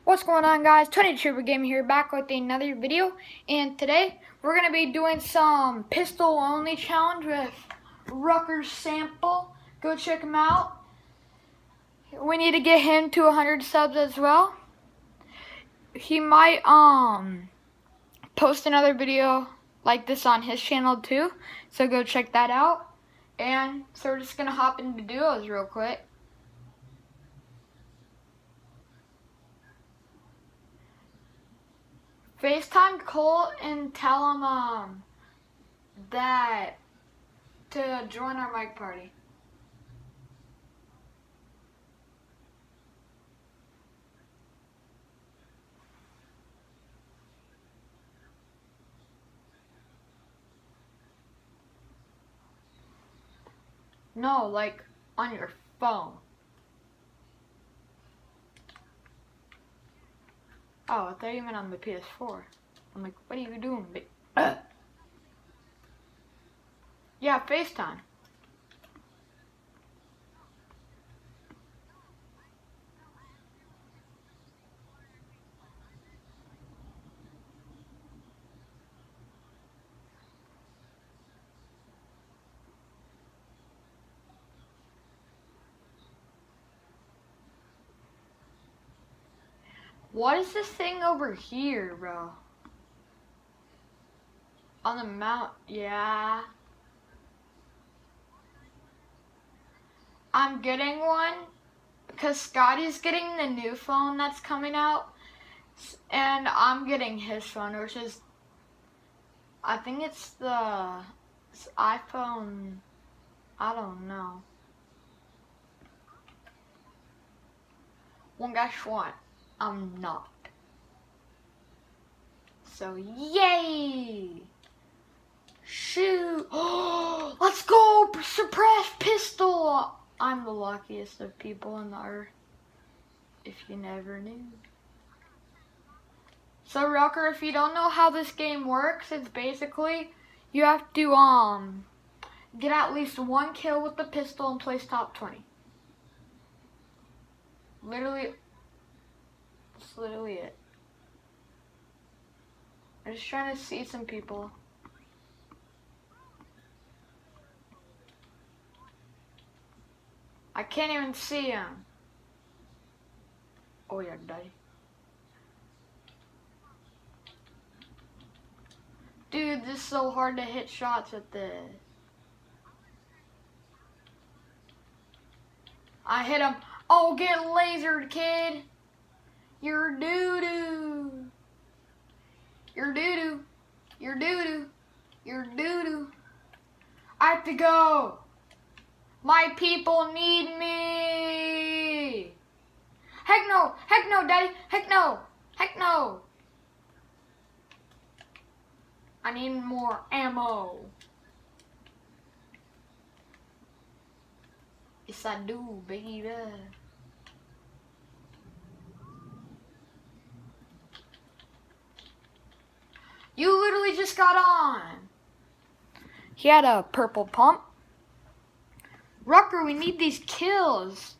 What's going on, guys? Tony Trooper Gaming here, back with another video. And today we're going to be doing some pistol only challenge with Rucker's Sample. Go check him out. We need to get him to 100 subs as well. He might post another video like this on his channel too, so go check that out. And so we're just going to hop into duos real quick. FaceTime Cole and tell him that to join our mic party. No, like on your phone. Oh, I thought you meant on the PS4. I'm like, what are you doing, Yeah, FaceTime. What is this thing over here, bro? On the mount, yeah. I'm getting one because Scotty's getting the new phone that's coming out, and I'm getting his phone, which is, I think it's the iPhone, I don't know. Well, guess what? I'm not. So, yay! Shoot! Let's go! Suppress pistol! I'm the luckiest of people on the earth. If you never knew. So, Rucker, if you don't know how this game works, it's basically you have to get at least one kill with the pistol and place top 20. Literally, that's literally it. I'm just trying to see some people. I can't even see him. Oh yeah, daddy. Dude, this is so hard to hit shots at this. I hit him. Oh, get lasered, kid. You're doo-doo. You're doo-doo. You're doo-doo. You're doo-doo. I have to go. My people need me. Heck no. Heck no, daddy. Heck no. Heck no. I need more ammo. Yes, I do, baby. You literally just got on. He had a purple pump. Rucker, we need these kills.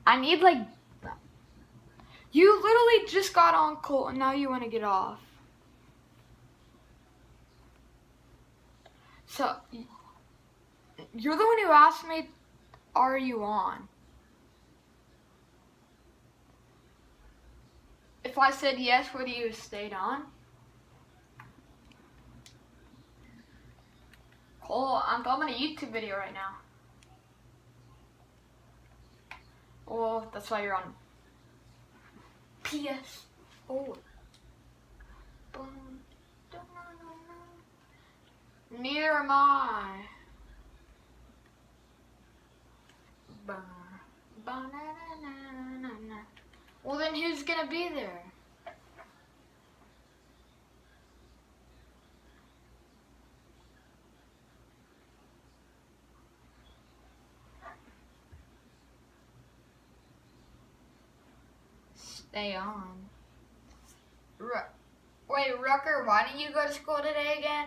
I need like... You literally just got on, Colt, and now you want to get off. So, you're the one who asked me, are you on? If I said yes, would you have stayed on? Cole, I'm filming a YouTube video right now. Well, that's why you're on PS4. Neither am I. Well, then who's gonna be there? Stay on. Wait, Rucker, why didn't you go to school today again?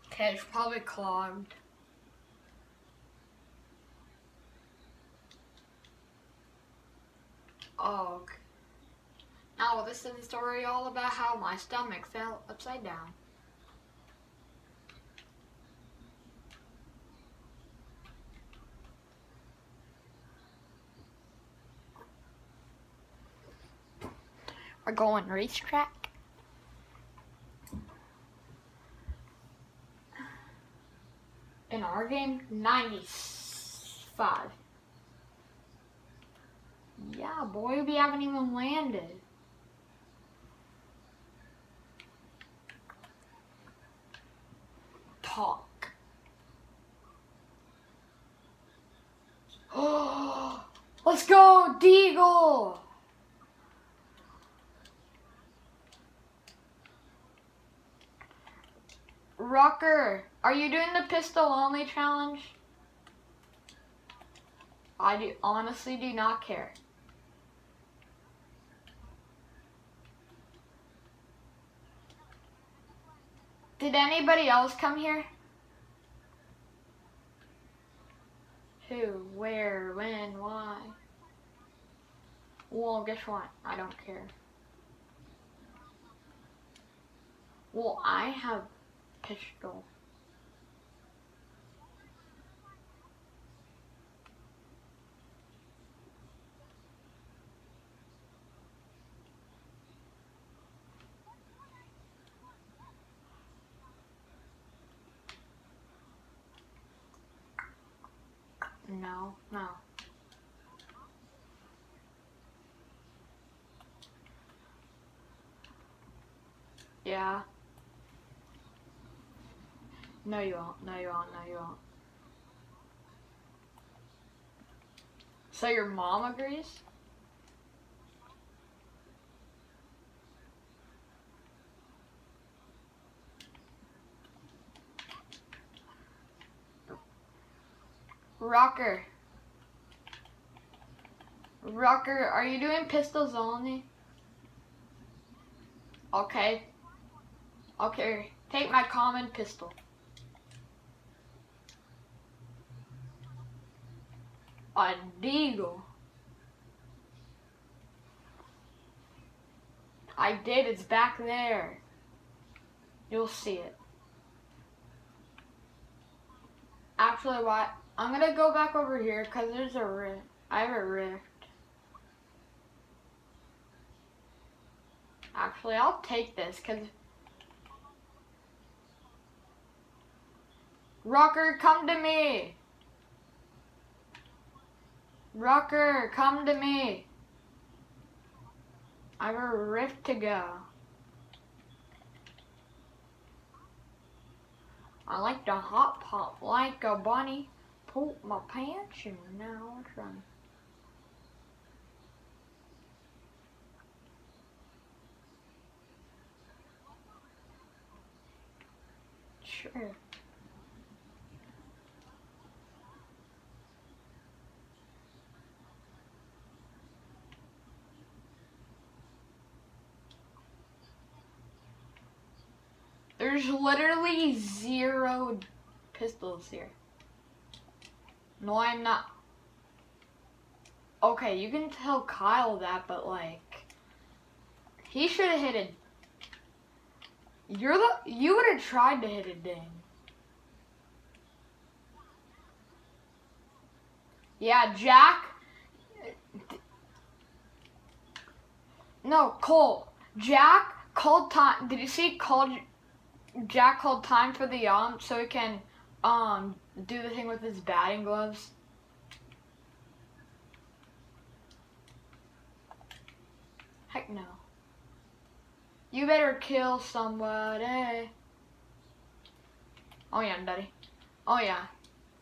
Okay, it's probably clogged. Oh, okay. Now this is the story all about how my stomach fell upside down. We're going racetrack. In our game, 95. Yeah, boy, we haven't even landed. Talk. Oh, let's go, Deagle! Rucker, are you doing the pistol only challenge? I honestly do not care. Did anybody else come here? Who, where, when, why? Well, guess what? I don't care. Well, I have pistol. No. Yeah. No, you won't. No, you won't. So your mom agrees? Rocker, are you doing pistols only? Okay. Take my common pistol. A deagle. I did, it's back there. You'll see it. Actually, what? I'm gonna go back over here because there's a rift. I have a rift. Actually, I'll take this because... Rocker, come to me! Rocker, come to me! I have a rift to go. I like to hop pop like a bunny. Poop my pants and now it's running. Sure. There's literally 0 pistols here. No, I'm not. Okay, you can tell Kyle that, but like, he should have hit it. You would have tried to hit a ding. Yeah, Jack. No, Cole. Jack called time. Did you see Jack called time for the so he can do the thing with his batting gloves? Heck no. You better kill somebody. Oh yeah, Daddy. Oh yeah.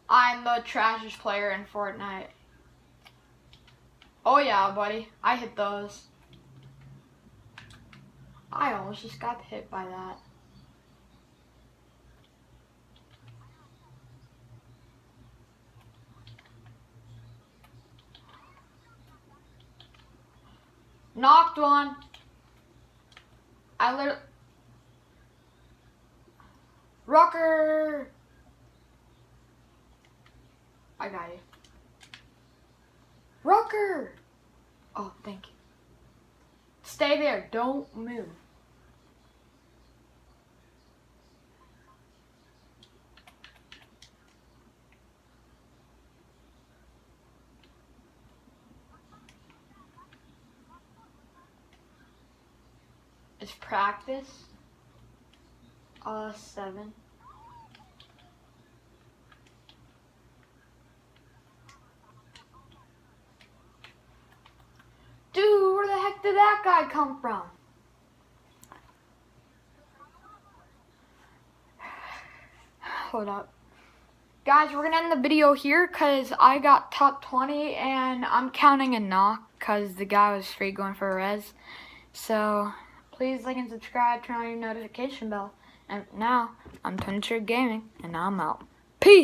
I'm the trashiest player in Fortnite. Oh yeah, buddy. I hit those. I almost just got hit by that. Knocked one. I literally... Rocker! I got you. Rocker! Oh, thank you. Stay there. Don't move. It's practice. 7. Dude, where the heck did that guy come from? Hold up. Guys, we're gonna end the video here because I got top 20 and I'm counting a knock because the guy was straight going for a res. So, please like and subscribe, turn on your notification bell. And now, I'm Tony Gaming, and I'm out. Peace!